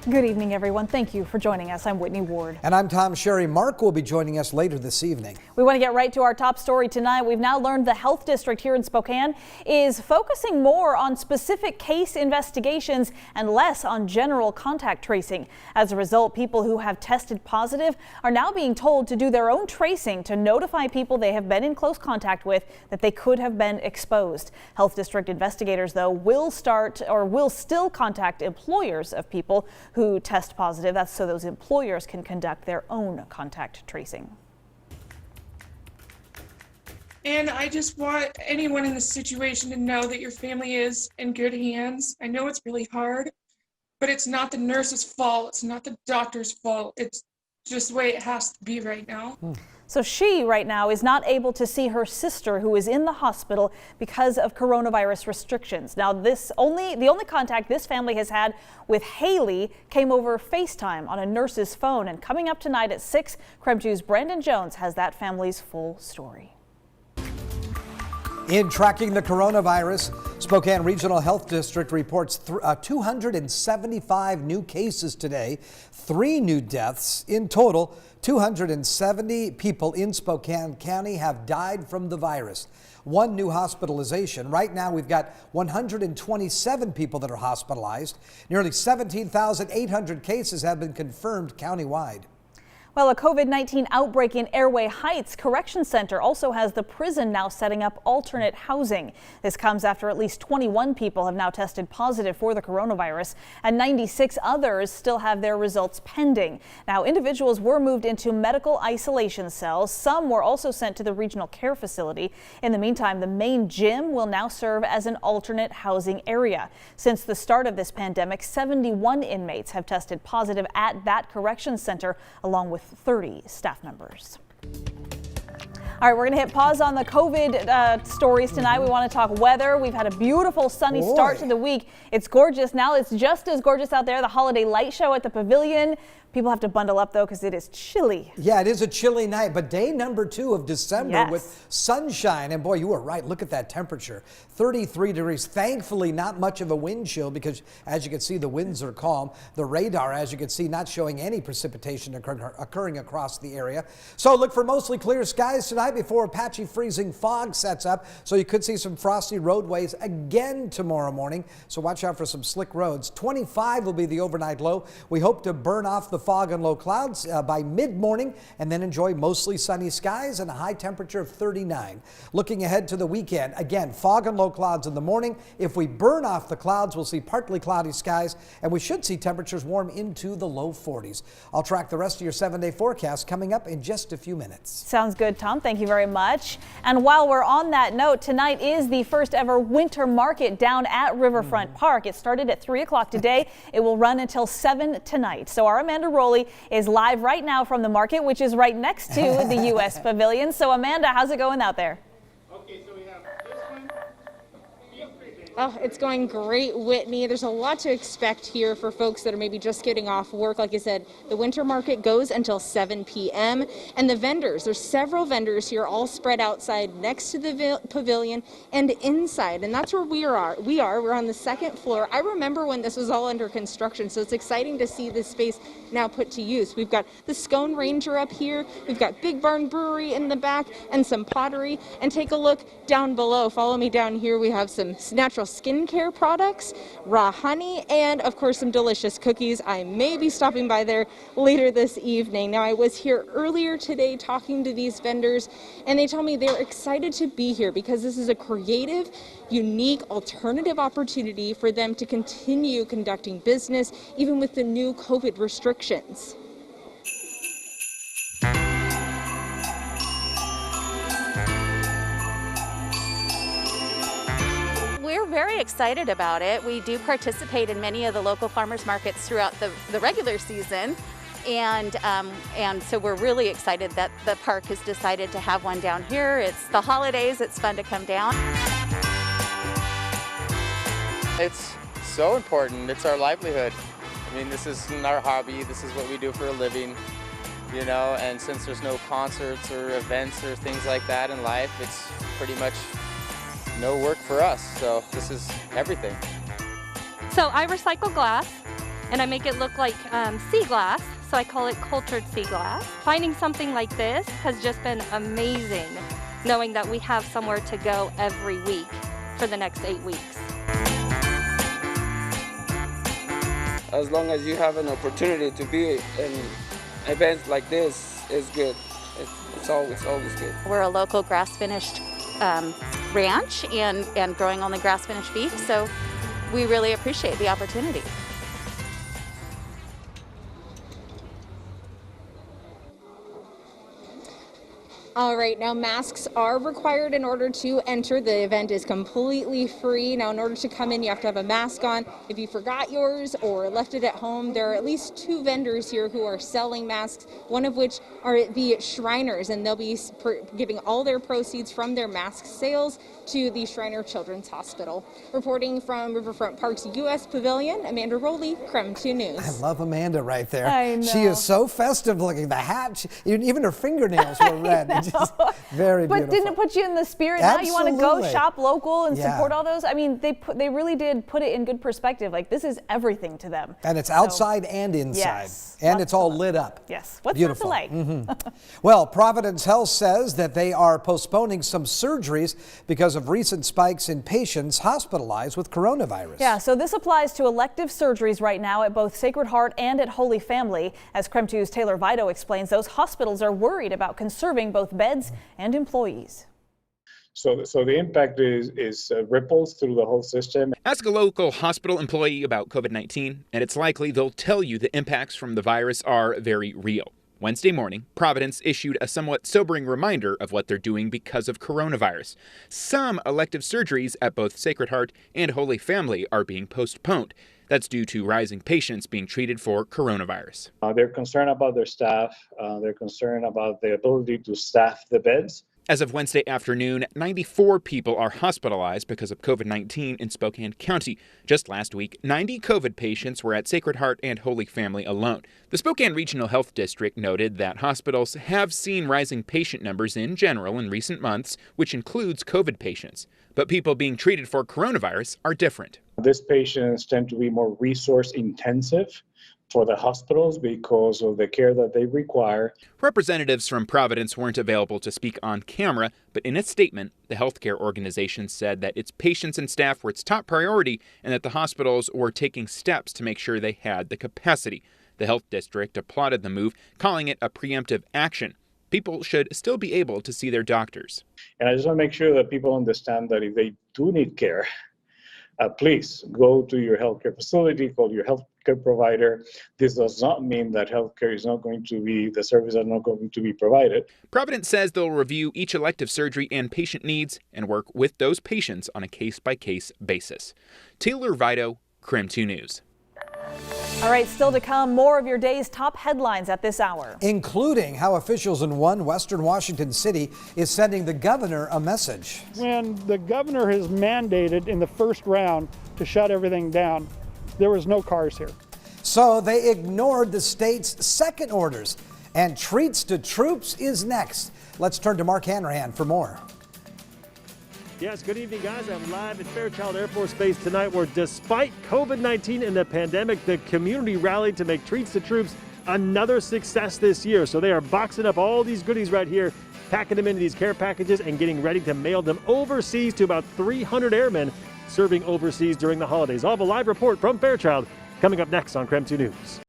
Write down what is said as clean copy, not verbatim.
Good evening, everyone. Thank you for joining us. I'm Whitney Ward. And I'm Tom Sherry. Mark will be joining us later this evening. We want to get right to our top story tonight. We've now learned the health district here in Spokane is focusing more on specific case investigations and less on general contact tracing. As a result, people who have tested positive are now being told to do their own tracing to notify people they have been in close contact with that they could have been exposed. Health district investigators, though, will still contact employers of people who test positive. That's so those employers can conduct their own contact tracing. And I just want anyone in this situation to know that your family is in good hands. I know it's really hard, but it's not the nurse's fault. It's not the doctor's fault. It's just the way it has to be right now. So she right now is not able to see her sister, who is in the hospital because of coronavirus restrictions. Now, the only contact this family has had with Haley came over FaceTime on a nurse's phone. And coming up tonight at 6, KREM 2's Brandon Jones has that family's full story. In tracking the coronavirus, Spokane Regional Health District reports 275 new cases today, 3 new deaths. In total, 270 people in Spokane County have died from the virus. 1 new hospitalization. Right now, we've got 127 people that are hospitalized. Nearly 17,800 cases have been confirmed countywide. Well, a COVID-19 outbreak in Airway Heights Correction Center also has the prison now setting up alternate housing. This comes after at least 21 people have now tested positive for the coronavirus, and 96 others still have their results pending. Now, individuals were moved into medical isolation cells. Some were also sent to the regional care facility. In the meantime, the main gym will now serve as an alternate housing area. Since the start of this pandemic, 71 inmates have tested positive at that correction center, along with 30 staff members. All right, we're going to hit pause on the COVID stories tonight. We want to talk weather. We've had a beautiful sunny start to the week. It's gorgeous. Now it's just as gorgeous out there. The holiday light show at the pavilion. People have to bundle up, though, because it is chilly. Yeah, it is a chilly night, but day number 2 of December Yes. with sunshine. And boy, you were right. Look at that temperature, 33 degrees. Thankfully, not much of a wind chill because, as you can see, the winds are calm. The radar, as you can see, not showing any precipitation occurring across the area. So look for mostly clear skies tonight before a patchy freezing fog sets up. So you could see some frosty roadways again tomorrow morning. So watch out for some slick roads. 25 will be the overnight low. We hope to burn off the fog and low clouds by mid-morning and then enjoy mostly sunny skies and a high temperature of 39. Looking ahead to the weekend, again, fog and low clouds in the morning. If we burn off the clouds, we'll see partly cloudy skies, and we should see temperatures warm into the low 40s. I'll track the rest of your 7-day forecast coming up in just a few minutes. Sounds good, Tom. Thank you very much. And while we're on that note, tonight is the first ever winter market down at Riverfront Park. It started at 3 o'clock today. It will run until 7 tonight. So our Amanda Rowley is live right now from the market, which is right next to the U.S. Pavilion. So Amanda, how's it going out there? Okay, so we have this one. Oh, it's going great, Whitney. There's a lot to expect here for folks that are maybe just getting off work. Like I said, the winter market goes until 7 p.m. And the vendors, there's several vendors here all spread outside next to the pavilion and inside. And that's where we're on the 2nd floor. I remember when this was all under construction, so it's exciting to see this space now put to use. We've got the Scone Ranger up here. We've got Big Barn Brewery in the back and some pottery. And take a look down below. Follow me down here. We have some natural skincare products, raw honey, and of course some delicious cookies. I may be stopping by there later this evening. Now, I was here earlier today talking to these vendors, and they tell me they're excited to be here because this is a creative, unique, alternative opportunity for them to continue conducting business even with the new COVID restrictions. We're very excited about it. We do participate in many of the local farmers markets throughout the regular season. And so we're really excited that the park has decided to have one down here. It's the holidays, it's fun to come down. It's so important. It's our livelihood. I mean, this isn't our hobby. This is what we do for a living, you know, and since there's no concerts or events or things like that in life, it's pretty much no work for us. So this is everything. So I recycle glass. and I make it look like sea glass, so I call it cultured sea glass. Finding something like this has just been amazing, knowing that we have somewhere to go every week for the next 8 weeks. As long as you have an opportunity to be in events like this, is good. It's always good. We're a local grass-finished ranch and growing only grass-finished beef, so we really appreciate the opportunity. All right, now masks are required in order to enter. The event is completely free. Now, in order to come in, you have to have a mask on. If you forgot yours or left it at home, there are at least 2 vendors here who are selling masks, one of which are the Shriners, and they'll be giving all their proceeds from their mask sales to the Shriner Children's Hospital. Reporting from Riverfront Park's U.S. Pavilion, Amanda Rowley, KREM 2 News. I love Amanda right there. I know. She is so festive looking. The hat, even her fingernails were red. Just very beautiful. But didn't it put you in the spirit? Now you want to go Absolutely. shop local and Yeah. support all those? I mean, they really did put it in good perspective. Like, this is everything to them. And it's outside and inside. Yes. And Lots it's all to lit up. Yes. What's Beautiful. not to like? Well, Providence Health says that they are postponing some surgeries because of recent spikes in patients hospitalized with coronavirus. Yeah, so this applies to elective surgeries right now at both Sacred Heart and at Holy Family. As KREM 2's Taylor Vito explains, those hospitals are worried about conserving both beds and employees. So the impact is ripples through the whole system. Ask a local hospital employee about COVID-19, and it's likely they'll tell you the impacts from the virus are very real. Wednesday morning, Providence issued a somewhat sobering reminder of what they're doing because of coronavirus. Some elective surgeries at both Sacred Heart and Holy Family are being postponed. That's due to rising patients being treated for coronavirus. They're concerned about their staff. They're concerned about the ability to staff the beds. As of Wednesday afternoon, 94 people are hospitalized because of COVID-19 in Spokane County. Just last week, 90 COVID patients were at Sacred Heart and Holy Family alone. The Spokane Regional Health District noted that hospitals have seen rising patient numbers in general in recent months, which includes COVID patients. But people being treated for coronavirus are different. These patients tend to be more resource intensive for the hospitals because of the care that they require. Representatives from Providence weren't available to speak on camera, but in a statement, the healthcare organization said that its patients and staff were its top priority and that the hospitals were taking steps to make sure they had the capacity. The health district applauded the move, calling it a preemptive action. People should still be able to see their doctors. And I just want to make sure that people understand that if they do need care, please go to your healthcare facility, call your healthcare provider. This does not mean that healthcare is not going to be, the services are not going to be provided. Providence says they'll review each elective surgery and patient needs and work with those patients on a case-by-case basis. Taylor Vito, KREM 2 News. All right, still to come, more of your day's top headlines at this hour. Including how officials in one Western Washington city is sending the governor a message. When the governor has mandated in the first round to shut everything down, there was no cars here. So they ignored the state's second orders. And treats to troops is next. Let's turn to Mark Hanrahan for more. Yes, good evening, guys. I'm live at Fairchild Air Force Base tonight, where despite COVID-19 and the pandemic, the community rallied to make Treats to Troops another success this year. So they are boxing up all these goodies right here, packing them into these care packages and getting ready to mail them overseas to about 300 airmen serving overseas during the holidays. I'll have a live report from Fairchild coming up next on KREM 2 News.